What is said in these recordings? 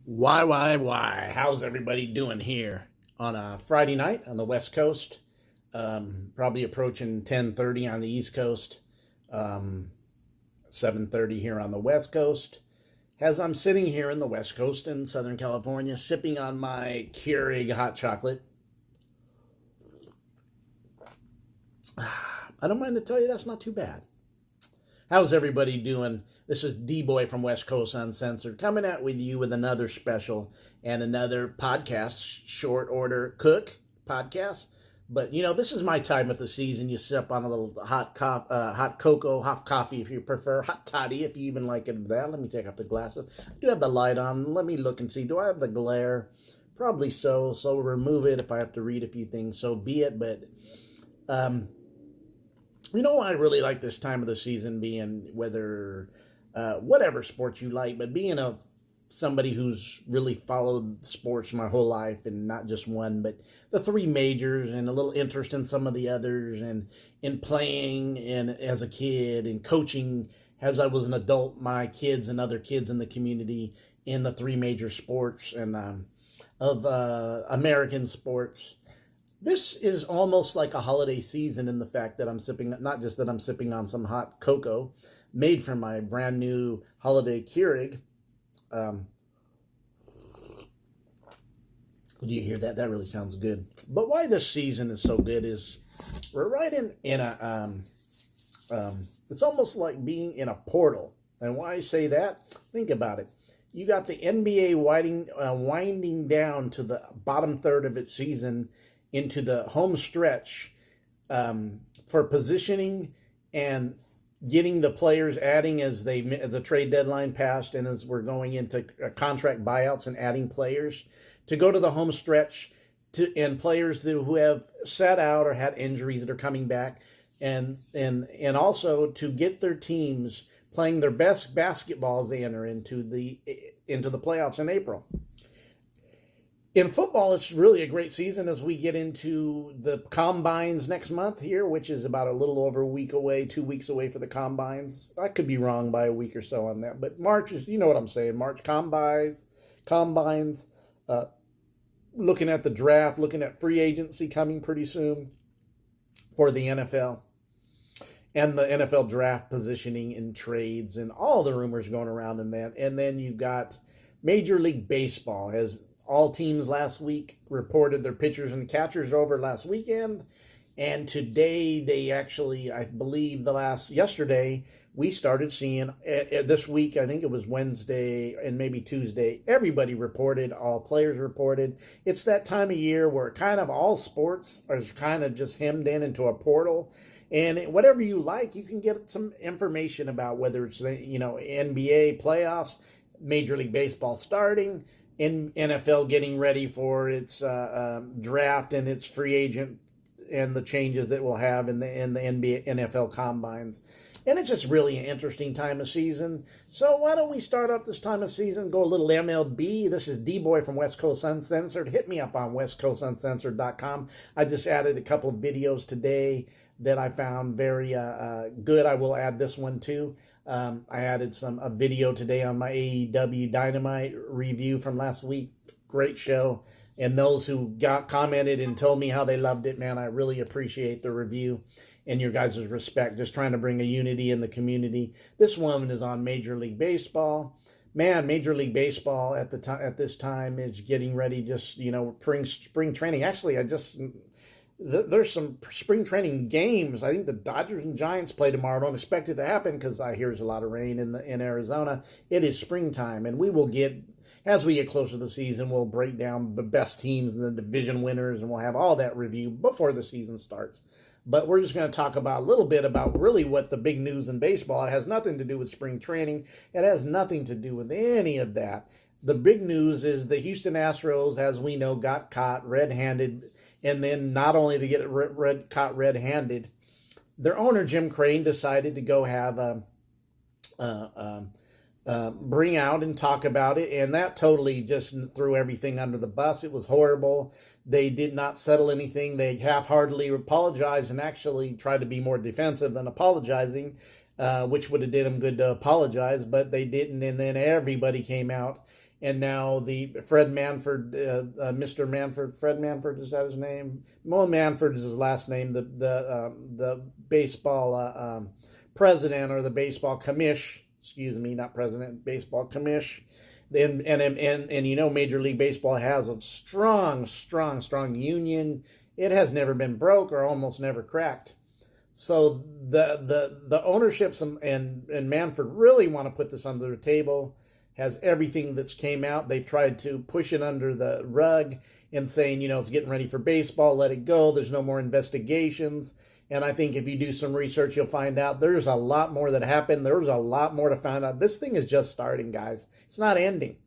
Why? How's everybody doing here on a Friday night on the West Coast? Probably approaching 10:30 on the East Coast, 7:30 here on the West Coast. As I'm sitting here in the West Coast in Southern California, sipping on my Keurig hot chocolate. I don't mind to tell you that's not too bad. How's everybody doing? This is D-Boy from West Coast Uncensored coming out with you with another special and another podcast, short order cook podcast. But, this is my time of the season. You sip on a little hot cocoa, hot coffee if you prefer, hot toddy if you even like it that. Let me take off the glasses. I do have the light on. Let me look and see. Do I have the glare? Probably so. So we'll remove it if I have to read a few things. So be it. But, I really like this time of the season being whether, whatever sports you like, but being somebody who's really followed sports my whole life and not just one, but the three majors and a little interest in some of the others and in playing and as a kid and coaching as I was an adult, my kids and other kids in the community in the three major sports and of American sports. This is almost like a holiday season in the fact that I'm sipping, not just that I'm sipping on some hot cocoa made from my brand new holiday Keurig. Do you hear that? That really sounds good. But why this season is so good is we're right in a, it's almost like being in a portal. And why I say that? Think about it. You got the NBA winding down to the bottom third of its season into the home stretch for positioning and getting the players adding as the trade deadline passed and as we're going into contract buyouts and adding players to go to the home stretch and players who have sat out or had injuries that are coming back and also to get their teams playing their best basketball as they enter into the playoffs in April. In football, it's really a great season as we get into the combines next month here, which is about a little over a week away, 2 weeks away for the combines. I could be wrong by a week or so on that, but March is, you know what I'm saying, March combines, looking at the draft, looking at free agency coming pretty soon for the NFL and the NFL draft positioning and trades and all the rumors going around in that. And then you got Major League Baseball has all teams last week reported their pitchers and catchers over last weekend. And today they actually, I believe yesterday, we started seeing this week, I think it was Wednesday and maybe Tuesday, everybody reported, all players reported. It's that time of year where kind of all sports are kind of just hemmed into a portal. And whatever you like, you can get some information about whether it's, NBA playoffs, Major League Baseball starting, in NFL getting ready for its draft and its free agent and the changes that we'll have in the NBA, NFL combines. And it's just really an interesting time of season. So why don't we start up this time of season, go a little MLB. This is D-Boy from West Coast Uncensored. Hit me up on westcoastuncensored.com. I just added a couple of videos today that I found very good. I will add this one too. I added a video today on my AEW Dynamite review from last week. Great show. And those who commented and told me how they loved it, man, I really appreciate the review and your guys' respect. Just trying to bring a unity in the community. This one is on Major League Baseball. Man, Major League Baseball at this time is getting ready. Just spring training. Actually, there's some spring training games. I think the Dodgers and Giants play tomorrow. Don't expect it to happen because I hear there's a lot of rain in Arizona. It is springtime, and we will as we get closer to the season, we'll break down the best teams and the division winners, and we'll have all that review before the season starts. But we're just going to talk about a little bit about really what the big news in baseball. It has nothing to do with spring training. It has nothing to do with any of that. The big news is the Houston Astros, as we know, got caught red-handed. And then not only to get caught red-handed, their owner, Jim Crane, decided to go have bring out and talk about it. And that totally just threw everything under the bus. It was horrible. They did not settle anything. They half-heartedly apologized and actually tried to be more defensive than apologizing, which would have did them good to apologize, but they didn't. And then everybody came out and now the Fred Manfred, Mr. Manfred, Fred Manfred, is that his name? Mo Manfred is his last name. The baseball president, or the baseball commish, excuse me, not president, baseball commish. And Major League Baseball has a strong union. It has never been broke or almost never cracked. So the ownerships and Manfred really want to put this under the table. Has everything that's came out. They've tried to push it under the rug and saying, it's getting ready for baseball, let it go. There's no more investigations. And I think if you do some research, you'll find out there's a lot more that happened. There's a lot more to find out. This thing is just starting, guys. It's not ending.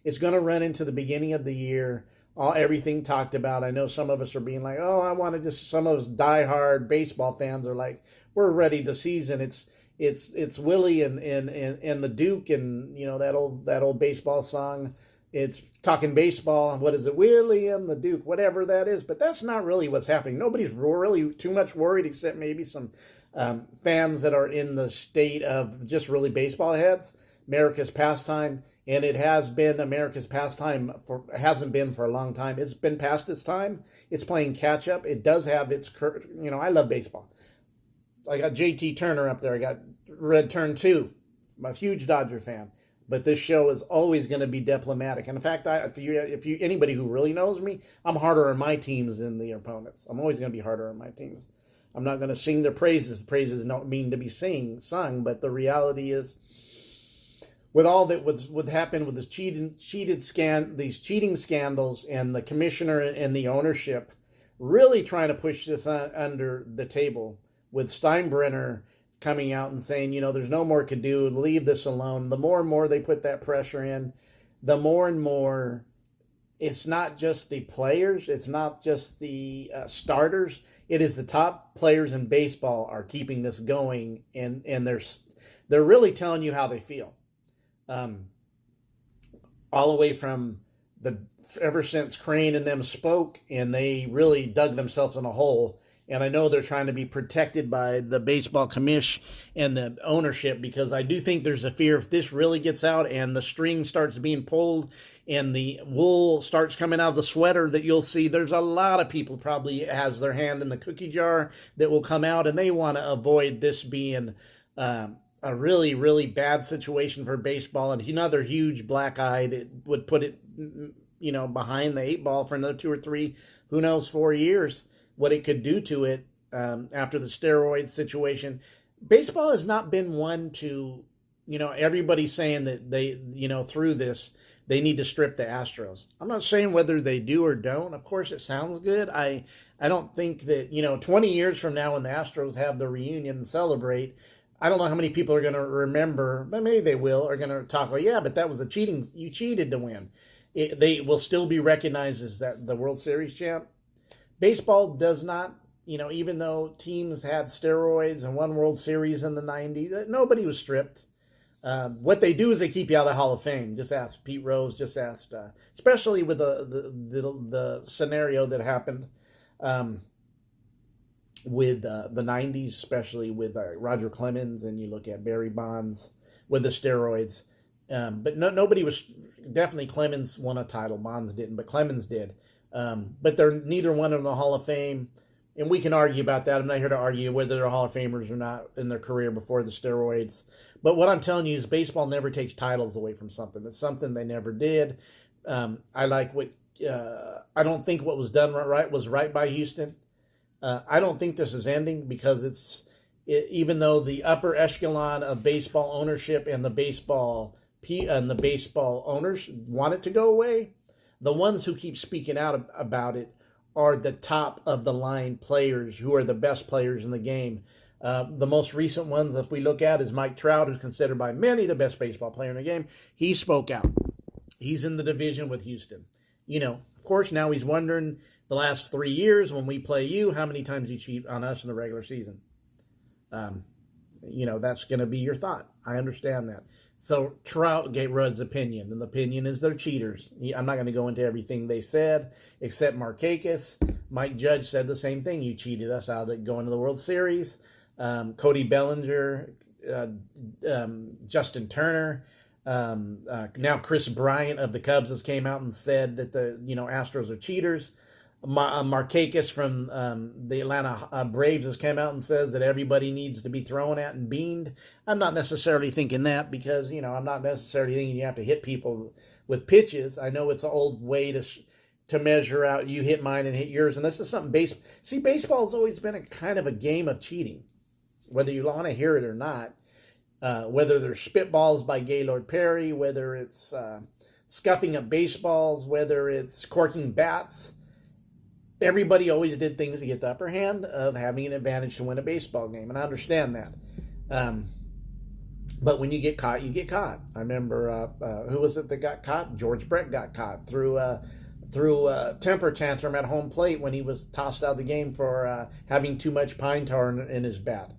It's going to run into the beginning of the year. Everything talked about. I know some of us are being like, oh, I want to just, some of us diehard baseball fans are like, we're ready the season. It's Willie and the Duke, and that old baseball song. It's talking baseball. What is it? Willie and the Duke, whatever that is. But that's not really what's happening. Nobody's really too much worried, except maybe some fans that are in the state of just really baseball heads. America's pastime, and it has been America's pastime hasn't been for a long time. It's been past its time. It's playing catch up. It does have its, I love baseball. I got JT Turner up there. I got Red Turn 2. I'm a huge Dodger fan. But this show is always going to be diplomatic. And in fact, if you anybody who really knows me, I'm harder on my teams than the opponents. I'm always going to be harder on my teams. I'm not going to sing their praises. The praises don't mean to be sung, but the reality is, with all that would happen with this these cheating scandals, and the commissioner and the ownership really trying to push this under the table, with Steinbrenner coming out and saying, there's no more could do, leave this alone. The more and more they put that pressure in, the more and more it's not just the players, it's not just the starters, it is the top players in baseball are keeping this going, and they're really telling you how they feel. All the way from ever since Crane and them spoke, and they really dug themselves in a hole. And I know they're trying to be protected by the baseball commish and the ownership, because I do think there's a fear if this really gets out and the string starts being pulled and the wool starts coming out of the sweater, that you'll see there's a lot of people probably has their hand in the cookie jar that will come out, and they want to avoid this being a really, really bad situation for baseball, and another huge black eye that would put it, behind the 8 ball for another 2 or 3, who knows, 4 years, what it could do to it after the steroid situation. Baseball has not been one to, everybody's saying that they, through this, they need to strip the Astros. I'm not saying whether they do or don't. Of course, it sounds good. I don't think that, 20 years from now when the Astros have the reunion and celebrate, I don't know how many people are going to remember, but maybe they will, are going to talk, yeah, but that was the cheating. You cheated to win. They will still be recognized as the World Series champ. Baseball does not, even though teams had steroids and won World Series in the 90s, nobody was stripped. What they do is they keep you out of the Hall of Fame. Just ask Pete Rose, just ask, especially with the scenario that happened with the 90s, especially with Roger Clemens, and you look at Barry Bonds with the steroids. But nobody was, definitely Clemens won a title, Bonds didn't, but Clemens did. But they're neither one in the Hall of Fame, and we can argue about that. I'm not here to argue whether they're Hall of Famers or not in their career before the steroids. But what I'm telling you is baseball never takes titles away from something. It's something they never did. I don't think what was done right was right by Houston. I don't think this is ending, because even though the upper echelon of baseball ownership and the baseball owners want it to go away, the ones who keep speaking out about it are the top of the line players who are the best players in the game. The most recent ones, if we look at, is Mike Trout, who's considered by many the best baseball player in the game. He spoke out. He's in the division with Houston. Of course, now he's wondering the last 3 years when we play you, how many times you cheat on us in the regular season. That's going to be your thought. I understand that. So Trout gave Rudd's opinion, and the opinion is they're cheaters. I'm not going to go into everything they said, except Markakis. Mike Judge said the same thing. You cheated us out of going to the World Series. Cody Bellinger, Justin Turner. Now Chris Bryant of the Cubs has came out and said that the Astros are cheaters. Markakis from the Atlanta Braves has come out and says that everybody needs to be thrown at and beaned. I'm not necessarily thinking that because, I'm not necessarily thinking you have to hit people with pitches. I know it's an old way to measure out you hit mine and hit yours. And this is something baseball has always been a kind of a game of cheating, whether you want to hear it or not. Whether they're spitballs by Gaylord Perry, whether it's scuffing up baseballs, whether it's corking bats. Everybody always did things to get the upper hand of having an advantage to win a baseball game, and I understand that. But when you get caught, you get caught. I remember who was it that got caught? George Brett got caught through a temper tantrum at home plate when he was tossed out of the game for having too much pine tar in his bat.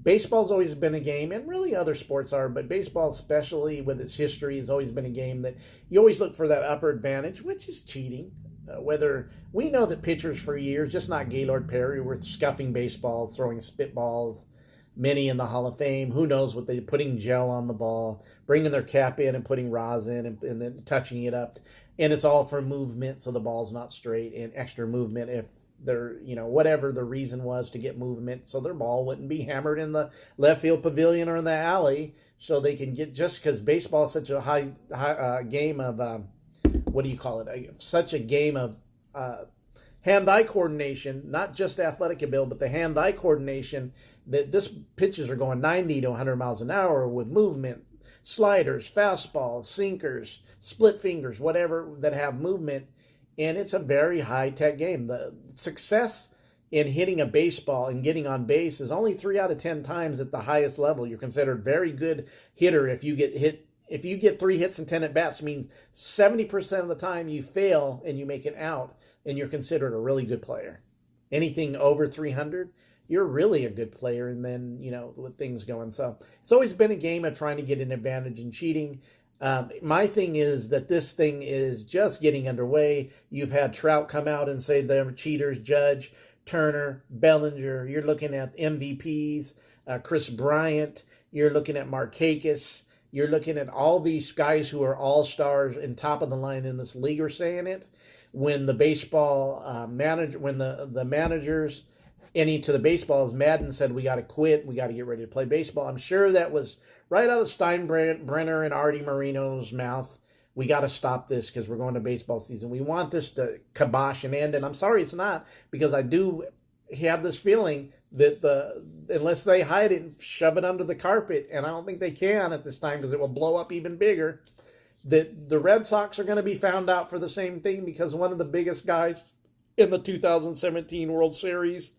Baseball's always been a game, and really other sports are, but baseball, especially with its history, has always been a game that you always look for that upper advantage, which is cheating. Whether we know that pitchers for years, just not Gaylord Perry, were scuffing baseballs, throwing spitballs, many in the Hall of Fame. Who knows what they're putting gel on the ball, bringing their cap in and putting rosin and then touching it up. And it's all for movement, so the ball's not straight, and extra movement if they're, whatever the reason was to get movement, so their ball wouldn't be hammered in the left field pavilion or in the alley, so they can get, just because baseball is such a high game of, what do you call it? Such a game of hand-eye coordination, not just athletic ability, but the hand-eye coordination, that this pitches are going 90 to 100 miles an hour with movement, sliders, fastballs, sinkers, split fingers, whatever that have movement, and it's a very high-tech game. The success in hitting a baseball and getting on base is only 3 out of 10 times at the highest level. You're considered a very good hitter if you get hit. If you get 3 hits and 10 at-bats, means 70% of the time you fail and you make it out, and you're considered a really good player. Anything over 300, you're really a good player, and then, with things going. So it's always been a game of trying to get an advantage in cheating. My thing is that this thing is just getting underway. You've had Trout come out and say they're cheaters, Judge, Turner, Bellinger. You're looking at MVPs, Chris Bryant. You're looking at Markakis. You're looking at all these guys who are all-stars and top of the line in this league are saying it. When the baseball when the managers, to the baseballs, Madden said, we got to quit, we got to get ready to play baseball. I'm sure that was right out of Steinbrenner and Artie Moreno's mouth. We got to stop this because we're going to baseball season. We want this to kibosh and end. And I'm sorry it's not, because I do have this feeling that unless they hide it and shove it under the carpet, and I don't think they can at this time because it will blow up even bigger, that the Red Sox are going to be found out for the same thing, because one of the biggest guys in the 2017 World Series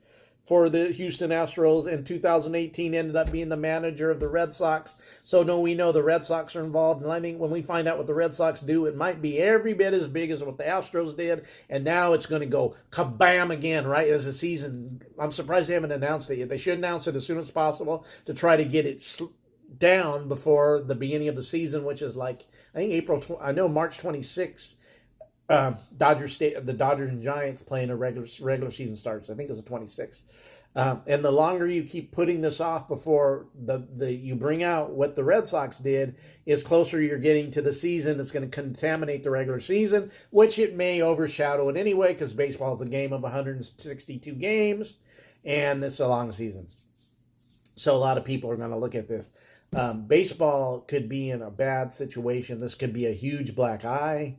for the Houston Astros in 2018 ended up being the manager of the Red Sox. So we know the Red Sox are involved. And I think when we find out what the Red Sox do, it might be every bit as big as what the Astros did. And now it's going to go kabam again, right, as the season. I'm surprised they haven't announced it yet. They should announce it as soon as possible to try to get it down before the beginning of the season, which is like, I think March 26th. The Dodgers and Giants playing a regular season starts. I think it's the 26th. And the longer you keep putting this off before you bring out what the Red Sox did, is closer you're getting to the season. It's going to contaminate the regular season, which it may overshadow it anyway, because baseball is a game of 162 games, and it's a long season. So a lot of people are going to look at this. Baseball could be in a bad situation. This could be a huge black eye.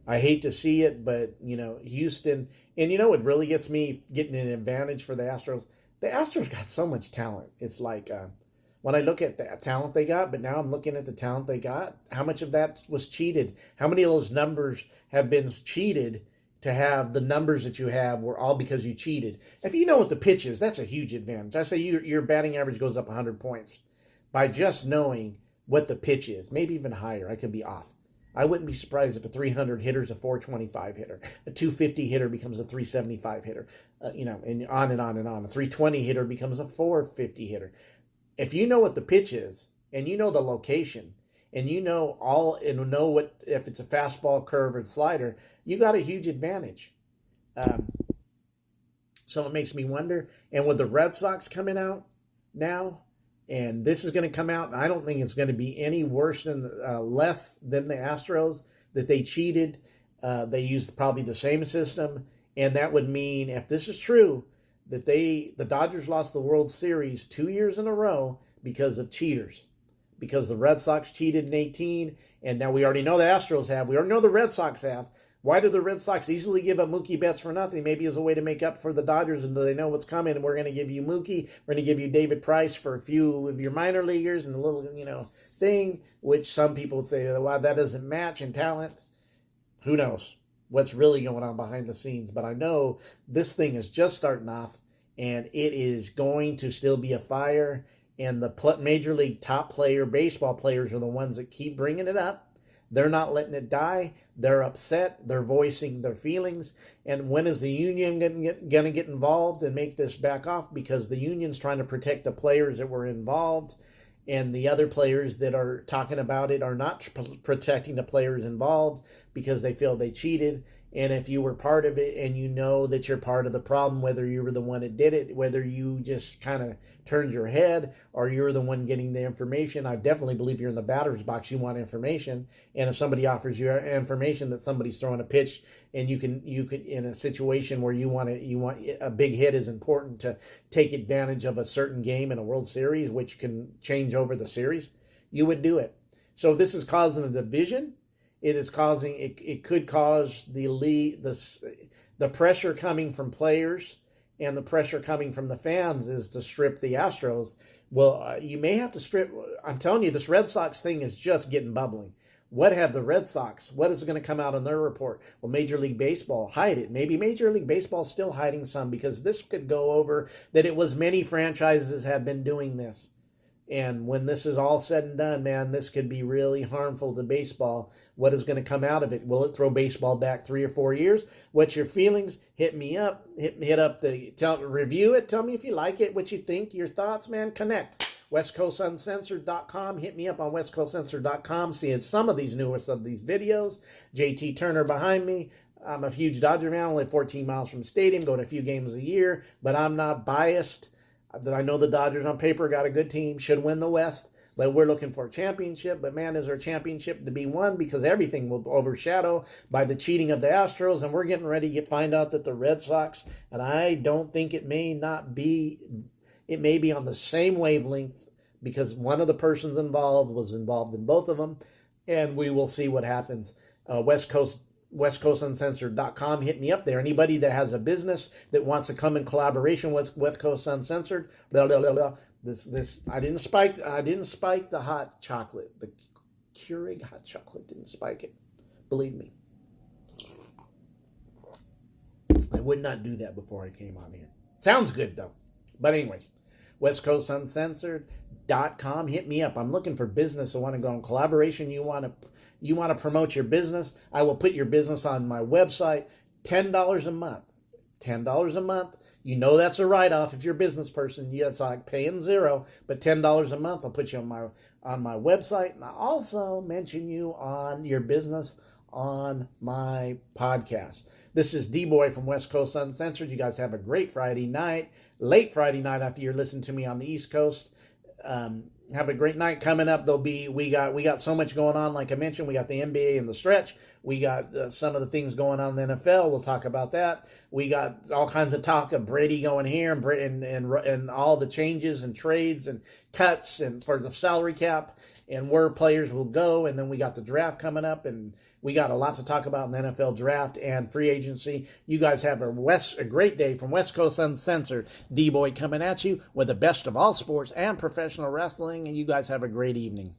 I hate to see it, but, Houston, and what really gets me getting an advantage for the Astros got so much talent. It's like, when I look at the talent they got, but now I'm looking at the talent they got, how much of that was cheated? How many of those numbers have been cheated to have the numbers that you have were all because you cheated? If you know what the pitch is, that's a huge advantage. I say your batting average goes up 100 points by just knowing what the pitch is, maybe even higher. I could be off. I wouldn't be surprised if a 300 hitter is a 425 hitter. A 250 hitter becomes a 375 hitter, and on and on and on. A 320 hitter becomes a 450 hitter. If you know what the pitch is, and you know the location, and you know what, if it's a fastball, curve, or slider, you got a huge advantage. So it makes me wonder, and with the Red Sox coming out now, And this is going to come out, and I don't think it's going to be any worse than less than the Astros, that they cheated. They used probably the same system, and that would mean, if this is true, that the Dodgers lost the World Series 2 years in a row because of cheaters. Because the Red Sox cheated in 18, and now we already know the Astros have. We already know the Red Sox have. Why do the Red Sox easily give up Mookie Betts for nothing? Maybe as a way to make up for the Dodgers, and they know what's coming, and we're going to give you Mookie. We're going to give you David Price for a few of your minor leaguers and a little, thing, which some people would say, wow, that doesn't match in talent. Who knows what's really going on behind the scenes? But I know this thing is just starting off, and it is going to still be a fire. And the major league top baseball players are the ones that keep bringing it up. They're not letting it die. They're upset. They're voicing their feelings. And when is the union going to get involved and make this back off? Because the union's trying to protect the players that were involved. And the other players that are talking about it are not protecting the players involved because they feel they cheated. And if you were part of it and you know that you're part of the problem, whether you were the one that did it, whether you just kind of turned your head or you're the one getting the information, I definitely believe you're in the batter's box. You want information. And if somebody offers you information that somebody's throwing a pitch and you could in a situation where you want a big hit is important to take advantage of a certain game in a World Series, which can change over the series, you would do it. So this is causing a division. It could cause the pressure coming from players and the pressure coming from the fans is to strip the Astros. Well, you may have to strip. I'm telling you, this Red Sox thing is just getting bubbling. What have the Red Sox? What is going to come out in their report? Well, Major League Baseball hide it. Maybe Major League Baseball is still hiding some because this could go over that it was many franchises have been doing this. And when this is all said and done, man, this could be really harmful to baseball. What is going to come out of it? Will it throw baseball back 3 or 4 years? What's your feelings? Hit me up. Hit up review it. Tell me if you like it, what you think, your thoughts, man. Connect. Westcoastuncensored.com. Hit me up on Westcoastuncensored.com. Seeing some of these newest of these videos. JT Turner behind me. I'm a huge Dodger fan. I live 14 miles from the stadium. Go to a few games a year, but I'm not biased. I know the Dodgers on paper got a good team, should win the West, but we're looking for a championship. But man, is there a championship to be won? Because everything will overshadow by the cheating of the Astros, and we're getting ready to find out that the Red Sox, and I don't think it may be on the same wavelength because one of the persons involved was involved in both of them, and we will see what happens. Westcoastuncensored.com. Hit me up there. Anybody that has a business that wants to come in collaboration with West Coast Uncensored, blah, blah, blah, blah. This I didn't spike the hot chocolate. The Keurig hot chocolate didn't spike it. Believe me. I would not do that before I came on here. Sounds good though. But anyways, Westcoastuncensored.com. Hit me up. I'm looking for business. I want to go in collaboration. You want to promote your business? I will put your business on my website. $10 a month. $10 a month. You know that's a write-off if you're a business person. Yeah, it's like paying zero, but $10 a month. I'll put you on my website, and I'll also mention you on your business on my podcast. This is D-Boy from West Coast Uncensored. You guys have a great Friday night, late Friday night after you're listening to me on the East Coast. Have a great night coming up. We got so much going on. Like I mentioned, we got the NBA in the stretch. We got some of the things going on in the NFL. We'll talk about that. We got all kinds of talk of Brady going here and all the changes and trades and cuts and for the salary cap and where players will go. And then we got the draft coming up, and we got a lot to talk about in the NFL draft and free agency. You guys have a great day from West Coast Uncensored. D-Boy coming at you with the best of all sports and professional wrestling, and you guys have a great evening.